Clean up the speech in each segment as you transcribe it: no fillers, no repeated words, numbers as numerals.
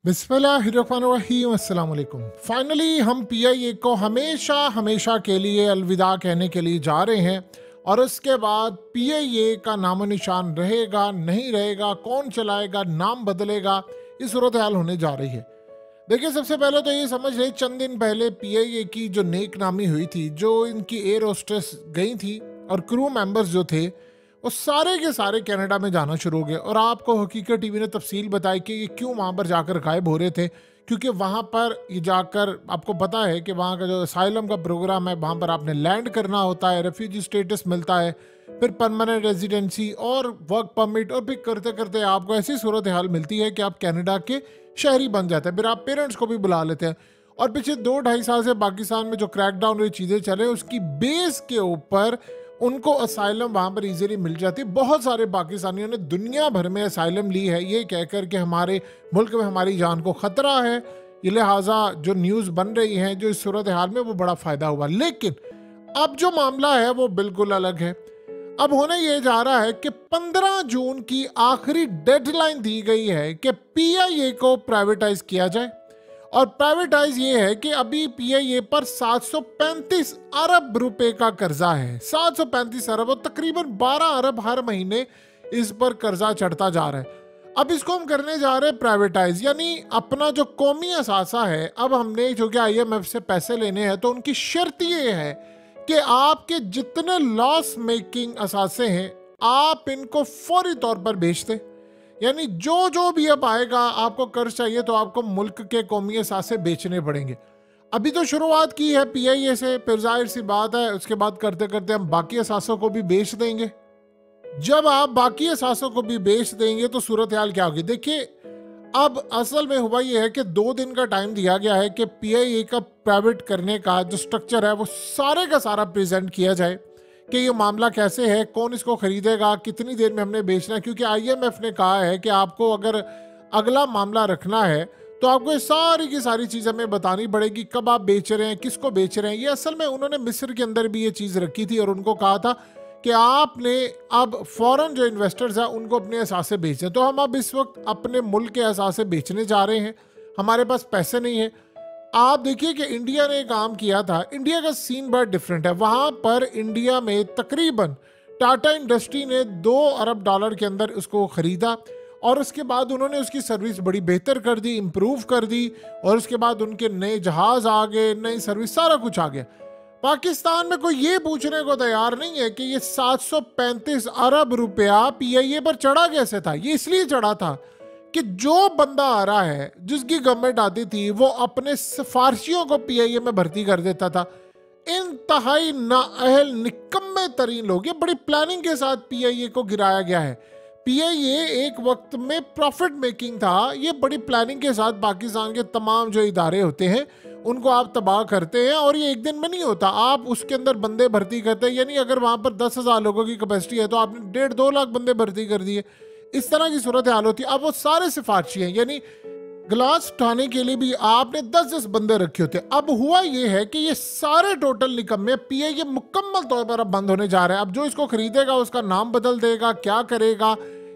बिस्मिल्लाहिर्रहमानिर्रहीम अस्सलाम वालेकुम। फाइनली हम पीआईए को हमेशा के लिए अलविदा कहने के लिए जा रहे हैं और उसके बाद पीआईए का नामो निशान रहेगा नहीं रहेगा, कौन चलाएगा, नाम बदलेगा, इस सूरत हाल होने जा रही है। देखिए, सबसे पहले तो ये समझ रहे, चंद दिन पहले पीआईए की जो नेक नामी हुई थी, जो इनकी एयर होस्टेस गई थी और क्रू मेंबर्स जो थे वो सारे के सारे कनाडा में जाना शुरू हो गए। और आपको हकीकत टीवी ने तफसील बताई कि ये क्यों वहाँ पर जाकर गायब हो रहे थे, क्योंकि वहाँ पर ये जाकर आपको पता है कि वहाँ का जो असाइलम का प्रोग्राम है, वहाँ पर आपने लैंड करना होता है, रेफ्यूजी स्टेटस मिलता है, फिर परमानेंट रेजिडेंसी और वर्क परमिट, और फिर करते करते आपको ऐसी सूरत हाल मिलती है कि आप कनाडा के शहरी बन जाते हैं। फिर आप पेरेंट्स को भी बुला लेते हैं। और पिछले 2-2.5 साल से पाकिस्तान में जो क्रैकडाउन हुई चीज़ें चले, उसकी बेस के ऊपर उनको असाइलम वहाँ पर इजीली मिल जाती। बहुत सारे पाकिस्तानियों ने दुनिया भर में असाइलम ली है ये कहकर के हमारे मुल्क में हमारी जान को ख़तरा है, ये लिहाजा जो न्यूज़ बन रही है, जो इस सूरत हाल में, वो बड़ा फ़ायदा हुआ। लेकिन अब जो मामला है वो बिल्कुल अलग है। अब होने ये जा रहा है कि 15 जून की आखिरी डेडलाइन दी गई है कि पीआईए को प्राइवेटाइज किया जाए। और प्राइवेटाइज ये है कि अभी पीआईए पर 735 अरब रुपए का कर्जा है। 735 अरब और तकरीबन 12 अरब हर महीने इस पर कर्जा चढ़ता जा रहा है। अब इसको हम करने जा रहे हैं प्राइवेटाइज, यानी अपना जो कौमी असासा है, अब हमने जो कि आईएमएफ से पैसे लेने हैं, तो उनकी शर्त ये है कि आपके जितने लॉस मेकिंग असासे हैं आप इनको फौरी तौर पर बेच दें। यानी जो भी अब आएगा, आपको कर्ज चाहिए तो आपको मुल्क के कौमी असासे बेचने पड़ेंगे। अभी तो शुरुआत की है पीआईए से, फिर जाहिर सी बात है उसके बाद करते करते हम बाकी असासों को भी बेच देंगे। जब आप बाकी असासों को भी बेच देंगे तो सूरत हाल क्या होगी? देखिए, अब असल में हुआ ये है कि 2 दिन का टाइम दिया गया है कि पीआईए का प्राइवेट करने का जो स्ट्रक्चर है वो सारे का सारा प्रेजेंट किया जाए कि ये मामला कैसे है, कौन इसको खरीदेगा, कितनी देर में हमने बेचना है। क्योंकि आईएमएफ ने कहा है कि आपको अगर अगला मामला रखना है तो आपको ये सारी की सारी चीज़ हमें बतानी पड़ेगी, कब आप बेच रहे हैं, किसको बेच रहे हैं। ये असल में उन्होंने मिस्र के अंदर भी ये चीज़ रखी थी और उनको कहा था कि आपने अब फॉरेन जो इन्वेस्टर्स हैं उनको अपने असासे बेचने। तो हम अब इस वक्त अपने मुल्क के असासे बेचने जा रहे हैं, हमारे पास पैसे नहीं है। आप देखिए कि इंडिया ने काम किया था, इंडिया का सीन बहुत डिफरेंट है। वहाँ पर इंडिया में तकरीबन टाटा इंडस्ट्री ने 2 अरब डॉलर के अंदर उसको खरीदा और उसके बाद उन्होंने उसकी सर्विस बड़ी बेहतर कर दी, इम्प्रूव कर दी, और उसके बाद उनके नए जहाज़ आ गए, नई सर्विस, सारा कुछ आ गया। पाकिस्तान में कोई ये पूछने को तैयार नहीं है कि ये 735 अरब रुपया पीआईए पर चढ़ा कैसे था। ये इसलिए चढ़ा था कि जो बंदा आ रहा है, जिसकी गवर्नमेंट आती थी, वो अपने सिफारशियों को पीआईए में भर्ती कर देता था। इंतहाई नाअहल निकम्मे तरीन लोग, ये बड़ी प्लानिंग के साथ पीआईए को गिराया गया है। पीआईए एक वक्त में प्रॉफिट मेकिंग था, ये बड़ी प्लानिंग के साथ पाकिस्तान के तमाम जो इदारे होते हैं उनको आप तबाह करते हैं, और ये एक दिन में नहीं होता। आप उसके अंदर बंदे भर्ती करते हैं, यानी अगर वहाँ पर 10,000 लोगों की कैपेसिटी है तो आपने 1.5-2 लाख बंदे भर्ती कर दिए। इस तरह की सूरत हाल होती है। अब वो सारे सिफारशी हैं, यानी गिलास उठाने के लिए भी आपने 10-10 बंदे रखे होते। अब हुआ ये है कि ये सारे टोटल निकम्मे पीआईए मुकम्मल तौर पर अब बंद होने जा रहे हैं। अब जो इसको खरीदेगा उसका नाम बदल देगा, क्या करेगा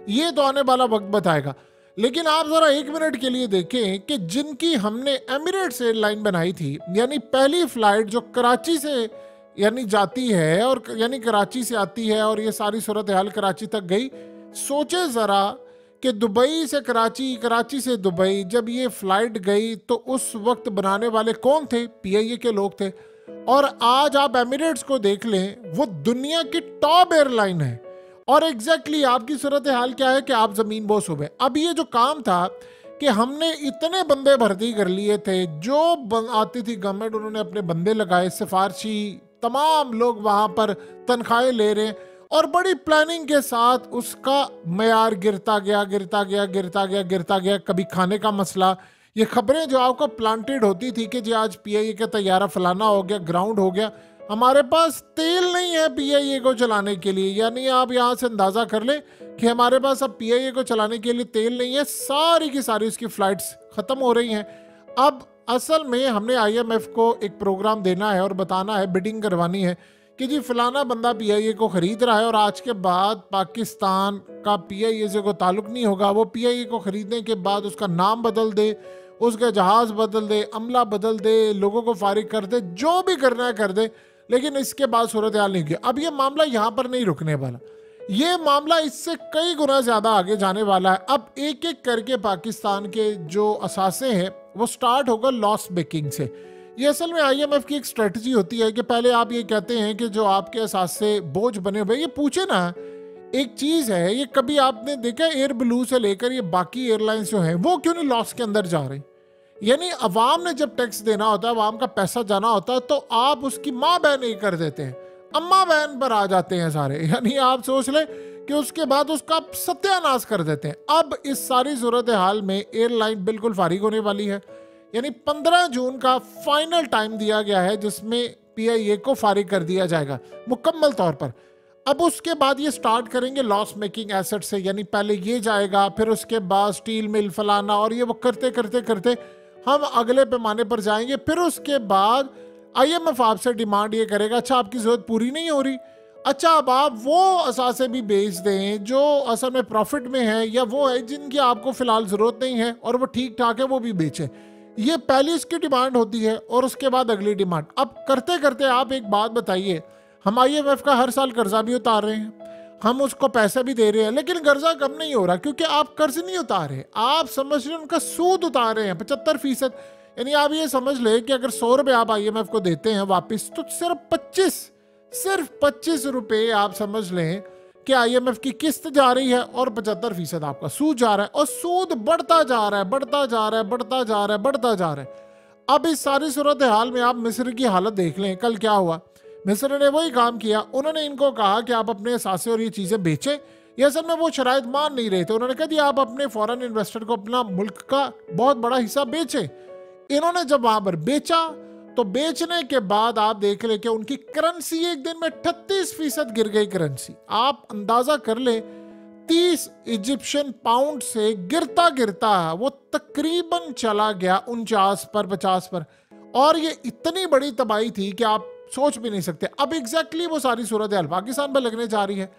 ये तो आने वाला वक्त बताएगा। लेकिन आप जरा 1 मिनट के लिए देखें कि जिनकी हमने एमिरेट्स एयरलाइन बनाई थी, यानी पहली फ्लाइट जो कराची से यानी जाती है और यानी कराची से आती है, और ये सारी सूरत हाल कराची तक गई। सोचे ज़रा कि दुबई से कराची, कराची से दुबई, जब ये फ्लाइट गई तो उस वक्त बनाने वाले कौन थे? पीआईए के लोग थे। और आज आप एमिरेट्स को देख लें, वो दुनिया की टॉप एयरलाइन है। और एग्जैक्टली आपकी सूरत हाल क्या है कि आप ज़मीन बोस हो गए। अब ये जो काम था कि हमने इतने बंदे भर्ती कर लिए थे, जो आती थी गवर्नमेंट उन्होंने अपने बंदे लगाए, सिफारशी तमाम लोग वहाँ पर तनख्वाहें ले रहे हैं, और बड़ी प्लानिंग के साथ उसका मयार गिरता गया। कभी खाने का मसला, ये खबरें जो आपको प्लांटेड होती थी कि जी आज पीआईए का तैयारा फलाना हो गया, ग्राउंड हो गया, हमारे पास तेल नहीं है पीआईए को चलाने के लिए। यानी आप यहाँ से अंदाज़ा कर लें कि हमारे पास अब पीआईए को चलाने के लिए तेल नहीं है, सारी की सारी उसकी फ़्लाइट्स ख़त्म हो रही हैं। अब असल में हमने आईएमएफ को एक प्रोग्राम देना है और बताना है, बिडिंग करवानी है कि जी फलाना बंदा पीआईए को खरीद रहा है और आज के बाद पाकिस्तान का पीआईए से कोई ताल्लुक नहीं होगा। वो पीआईए को खरीदने के बाद उसका नाम बदल दे, उसका जहाज बदल दे, अमला बदल दे, लोगों को फारिग कर दे, जो भी करना है कर दे, लेकिन इसके बाद सूरत हाल नहीं की। अब ये मामला यहाँ पर नहीं रुकने वाला, ये मामला इससे कई गुना ज़्यादा आगे जाने वाला है। अब एक एक करके पाकिस्तान के जो असासे हैं वो स्टार्ट होगा लॉस मेकिंग से। ये असल में आईएमएफ की एक स्ट्रेटजी होती है कि पहले आप ये कहते हैं कि जो आपके असासे बोझ बने हुए, ये पूछे ना, एक चीज़ है, ये कभी आपने देखा एयर ब्लू से लेकर ये बाकी एयरलाइंस जो हैं वो क्यों नहीं लॉस के अंदर जा रही? यानी अवाम ने जब टैक्स देना होता है, अवाम का पैसा जाना होता है, तो आप उसकी माँ बहन नहीं कर देते हैं, अम्मा बहन पर आ जाते हैं सारे। यानी आप सोच लें कि उसके बाद उसका सत्यानाश कर देते हैं। अब इस सारी सूरत हाल में एयरलाइन बिल्कुल फारिग होने वाली है। यानी 15 जून का फाइनल टाइम दिया गया है जिसमें पीआईए को फारिग कर दिया जाएगा मुकम्मल तौर पर। अब उसके बाद ये स्टार्ट करेंगे लॉस मेकिंग एसेट से, यानी पहले ये जाएगा, फिर उसके बाद स्टील मिल फलाना, और ये वो करते करते करते हम अगले पैमाने पर जाएंगे। फिर उसके बाद आईएमएफ आपसे डिमांड ये करेगा, अच्छा आपकी जरूरत पूरी नहीं हो रही, अच्छा अब आप वो असासे भी बेच दें जो असल में प्रॉफिट में है, या वो है जिनकी आपको फिलहाल जरूरत नहीं है और वो ठीक ठाक है, वो भी बेचें। ये पहली इसकी डिमांड होती है और उसके बाद अगली डिमांड। अब करते करते आप एक बात बताइए, हम आईएमएफ का हर साल कर्जा भी उतार रहे हैं, हम उसको पैसे भी दे रहे हैं, लेकिन कर्जा कम नहीं हो रहा क्योंकि आप कर्ज नहीं उतार रहे, आप समझ रहे उनका सूद उतार रहे हैं 75%। यानी आप ये समझ ले कि अगर 100 रुपये आप आईएमएफ को देते हैं वापस, तो सिर्फ 25 रुपये आप समझ लें कि आईएमएफ की किस्त जा रही है और 75% आपका सूद जा रहा है, और सूद बढ़ता जा रहा है, बढ़ता जा रहा है, बढ़ता जा रहा है, बढ़ता जा रहा है। अब इस सारी सूरत हाल में आप मिस्र की हालत देख लें, कल क्या हुआ। मिस्र ने वही काम किया, उन्होंने इनको कहा कि आप अपने असासे और ये चीज़ें बेचें। ये असल में वो शराइत मान नहीं रहे थे, उन्होंने कहा कि आप अपने फॉरेन इन्वेस्टर को अपना मुल्क का बहुत बड़ा हिस्सा बेचें। इन्होंने जब वहां पर बेचा, तो बेचने के बाद आप देख ले कि उनकी करेंसी एक दिन में 38% गिर गई करेंसी। आप अंदाजा कर ले, 30 इजिप्शियन पाउंड से गिरता गिरता वो तकरीबन चला गया 49 पर 50 पर, और ये इतनी बड़ी तबाही थी कि आप सोच भी नहीं सकते। अब एग्जैक्टली वो सारी सूरत हाल पाकिस्तान पर लगने जा रही है।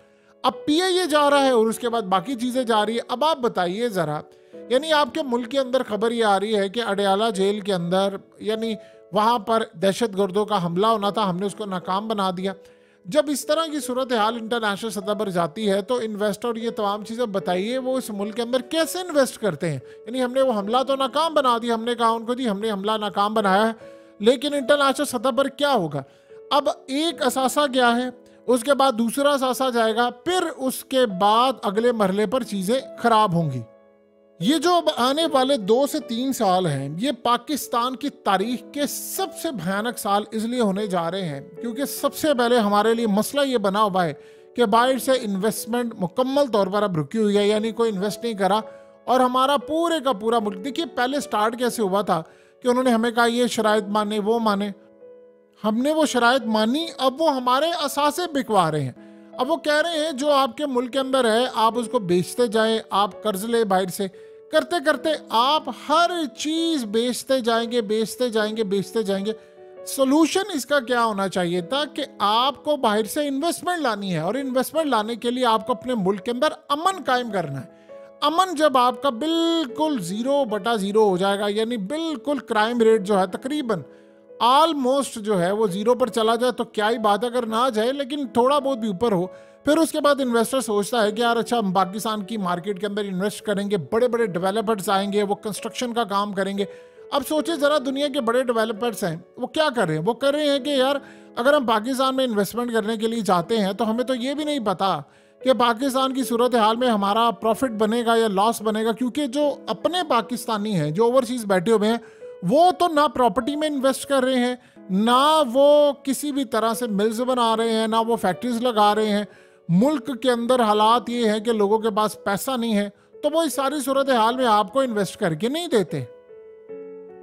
अब पीआईए जा रहा है और उसके बाद बाकी चीजें जा रही है। अब आप बताइए जरा, यानी आपके मुल्क के अंदर खबर ये आ रही है कि अडयाला जेल के अंदर, यानी वहां पर दहशतगर्दों का हमला होना था, हमने उसको नाकाम बना दिया। जब इस तरह की सूरत हाल इंटरनेशनल सतह पर जाती है तो इन्वेस्टर ये तमाम चीज़ें बताइए वो इस मुल्क के अंदर कैसे इन्वेस्ट करते हैं। यानी हमने वो हमला तो नाकाम बना दिया, हमने कहा उनको जी हमने हमला नाकाम बनाया है, लेकिन इंटरनेशनल सतह पर क्या होगा। अब एक असासा गया है, उसके बाद दूसरा असासा जाएगा, फिर उसके बाद अगले मरहले पर चीज़ें खराब होंगी। ये जो अब आने वाले 2 से 3 साल हैं, ये पाकिस्तान की तारीख के सबसे भयानक साल इसलिए होने जा रहे हैं क्योंकि सबसे पहले हमारे लिए मसला ये बना हुआ है कि बाहर से इन्वेस्टमेंट मुकम्मल तौर पर अब रुकी हुई है, यानी कोई इन्वेस्ट नहीं करा, और हमारा पूरे का पूरा मुल्क, देखिए पहले स्टार्ट कैसे हुआ था कि उन्होंने हमें कहा ये शराइत माने वो माने, हमने वो शराइत मानी, अब वो हमारे असासे बिकवा रहे हैं। अब वो कह रहे हैं जो आपके मुल्क के अंदर है आप उसको बेचते जाएं, आप कर्ज ले बाहर से, करते करते आप हर चीज बेचते जाएंगे, बेचते जाएंगे, बेचते जाएंगे। सोल्यूशन इसका क्या होना चाहिए था कि आपको बाहर से इन्वेस्टमेंट लानी है, और इन्वेस्टमेंट लाने के लिए आपको अपने मुल्क के अंदर अमन कायम करना है। अमन जब आपका बिल्कुल 0/0 हो जाएगा, यानी बिल्कुल क्राइम रेट जो है तकरीबन ऑलमोस्ट जो है वो 0 पर चला जाए तो क्या ही बात है, अगर ना जाए लेकिन थोड़ा बहुत भी ऊपर हो, फिर उसके बाद इन्वेस्टर सोचता है कि यार अच्छा हम पाकिस्तान की मार्केट के अंदर इन्वेस्ट करेंगे, बड़े बड़े डेवलपर्स आएंगे, वो कंस्ट्रक्शन का काम करेंगे। अब सोचे ज़रा, दुनिया के बड़े डेवलपर्स हैं वो क्या कर रहे हैं, वो कर रहे हैं कि यार अगर हम पाकिस्तान में इन्वेस्टमेंट करने के लिए जाते हैं तो हमें तो ये भी नहीं पता कि पाकिस्तान की सूरत हाल में हमारा प्रॉफिट बनेगा या लॉस बनेगा, क्योंकि जो अपने पाकिस्तानी हैं जो ओवरसीज़ बैठे हुए हैं वो तो ना प्रॉपर्टी में इन्वेस्ट कर रहे हैं, ना वो किसी भी तरह से मिल्स बना रहे हैं, ना वो फैक्ट्रीज लगा रहे हैं। मुल्क के अंदर हालात ये हैं कि लोगों के पास पैसा नहीं है, तो वो इस सारी सूरत हाल में आपको इन्वेस्ट करके नहीं देते।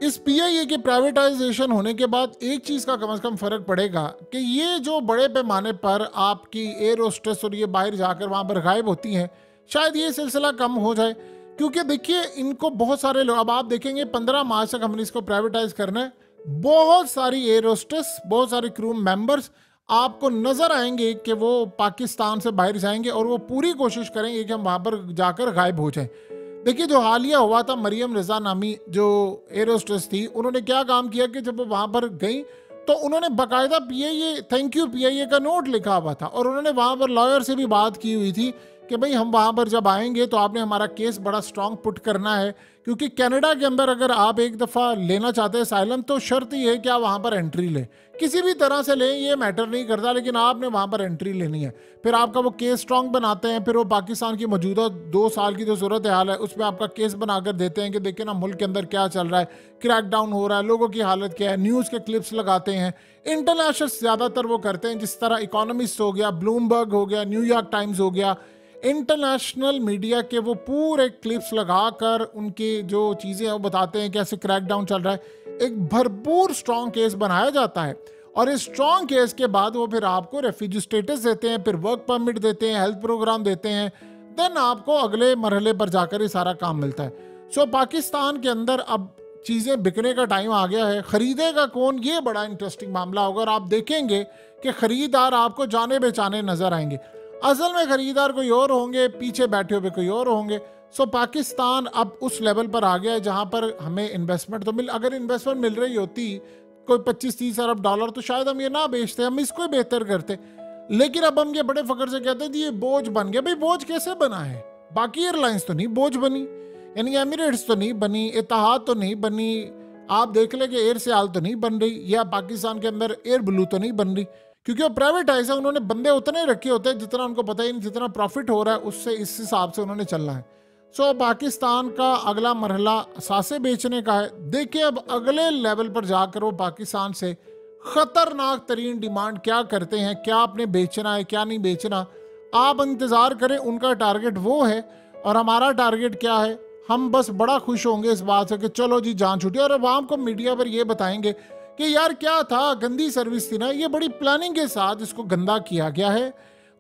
इस पीआईए के प्राइवेटाइजेशन होने के बाद एक चीज़ का कम से कम फ़र्क पड़ेगा कि ये जो बड़े पैमाने पर आपकी एयर होस्टेस और ये बाहर जाकर वहाँ पर गायब होती हैं, शायद ये सिलसिला कम हो जाए, क्योंकि देखिए इनको बहुत सारे लोग, अब आप देखेंगे 15 मार्च तक हमने इसको प्राइवेटाइज करना है, बहुत सारी एयर होस्टेस, बहुत सारे क्रू मेंबर्स आपको नज़र आएंगे कि वो पाकिस्तान से बाहर जाएंगे और वो पूरी कोशिश करेंगे कि हम वहाँ पर जाकर गायब हो जाएं। देखिए, जो हालिया हुआ था, मरियम रज़ा नामी जो एयर होस्टेस थी, उन्होंने क्या काम किया कि जब वो वहाँ पर गई तो उन्होंने बाकायदा पीआईए थैंक यू पीआईए का नोट लिखा हुआ था और उन्होंने वहाँ पर लॉयर से भी बात की हुई थी कि भाई हम वहाँ पर जब आएंगे तो आपने हमारा केस बड़ा स्ट्रांग पुट करना है, क्योंकि कनाडा के अंदर अगर आप एक दफ़ा लेना चाहते हैं असाइलम तो शर्त ये है कि आप वहाँ पर एंट्री लें, किसी भी तरह से लें, ये मैटर नहीं करता, लेकिन आपने वहाँ पर एंट्री लेनी है। फिर आपका वो केस स्ट्रांग बनाते हैं, फिर वो पाकिस्तान की मौजूदा 2 साल की जो सूरत हाल है उस पर आपका केस बनाकर देते हैं कि देखिए ना मुल्क के अंदर क्या चल रहा है, क्रैकडाउन हो रहा है, लोगों की हालत क्या है, न्यूज़ के क्लिप्स लगाते हैं। इंटरनेशनल ज़्यादातर वो करते हैं, जिस तरह इकोनॉमिस्ट हो गया, ब्लूमबर्ग हो गया, न्यूयॉर्क टाइम्स हो गया, इंटरनेशनल मीडिया के वो पूरे क्लिप्स लगाकर उनकी जो चीज़ें हैं वो बताते हैं कैसे क्रैकडाउन चल रहा है। एक भरपूर स्ट्रॉन्ग केस बनाया जाता है और इस स्ट्रॉन्ग केस के बाद वो फिर आपको रेफ्यूजी स्टेटस देते हैं, फिर वर्क परमिट देते हैं, हेल्थ प्रोग्राम देते हैं, देन आपको अगले मरहले पर जाकर ये सारा काम मिलता है। सो पाकिस्तान के अंदर अब चीज़ें बिकने का टाइम आ गया है। ख़रीदेगा कौन, ये बड़ा इंटरेस्टिंग मामला होगा और आप देखेंगे कि ख़रीदार आपको जाने बेचाने नज़र आएंगे। असल में ख़रीदार कोई और होंगे, पीछे बैठे हुए कोई और होंगे। सो पाकिस्तान अब उस लेवल पर आ गया है जहाँ पर हमें इन्वेस्टमेंट तो अगर इन्वेस्टमेंट मिल रही होती कोई 25-30 अरब डॉलर तो शायद हम ये ना बेचते, हम इसको ही बेहतर करते। लेकिन अब हम ये बड़े फ़ख्र से कहते हैं जी ये बोझ बन गया। भाई बोझ कैसे बना है? बाकी एयरलाइंस तो नहीं बोझ बनी, यानी एमिरेट्स तो नहीं बनी, इत्तेहाद तो नहीं बनी, आप देख लें कि एयर सियाल तो नहीं बन रही, या पाकिस्तान के अंदर एयर ब्लू तो नहीं बन रही, क्योंकि वो प्राइवेटाइज है। उन्होंने बंदे उतने रखे होते हैं जितना उनको पता ही नहीं, जितना प्रॉफिट हो रहा है उससे इस हिसाब से उन्होंने चलना है। सो पाकिस्तान का अगला मरहला सासे बेचने का है। देखिए अब अगले लेवल पर जाकर वो पाकिस्तान से ख़तरनाक तरीन डिमांड क्या करते हैं, क्या आपने बेचना है क्या नहीं बेचना, आप इंतज़ार करें। उनका टारगेट वो है और हमारा टारगेट क्या है। हम बस बड़ा खुश होंगे इस बात से कि चलो जी जान छूटी, और आवाम को मीडिया पर ये बताएंगे कि यार क्या था, गंदी सर्विस थी ना, ये बड़ी प्लानिंग के साथ इसको गंदा किया गया है,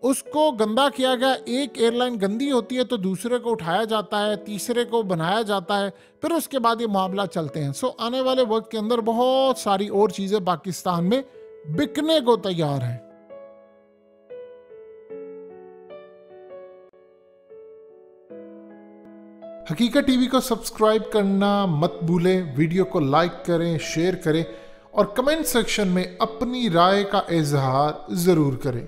उसको गंदा किया गया। एक एयरलाइन गंदी होती है तो दूसरे को उठाया जाता है, तीसरे को बनाया जाता है, फिर उसके बाद ये मामला चलते हैं। सो आने वाले वक्त के अंदर बहुत सारी और चीज़ें पाकिस्तान में बिकने को तैयार हैं। हकीकत टीवी को सब्सक्राइब करना मत भूलें, वीडियो को लाइक करें, शेयर करें और कमेंट सेक्शन में अपनी राय का इजहार ज़रूर करें।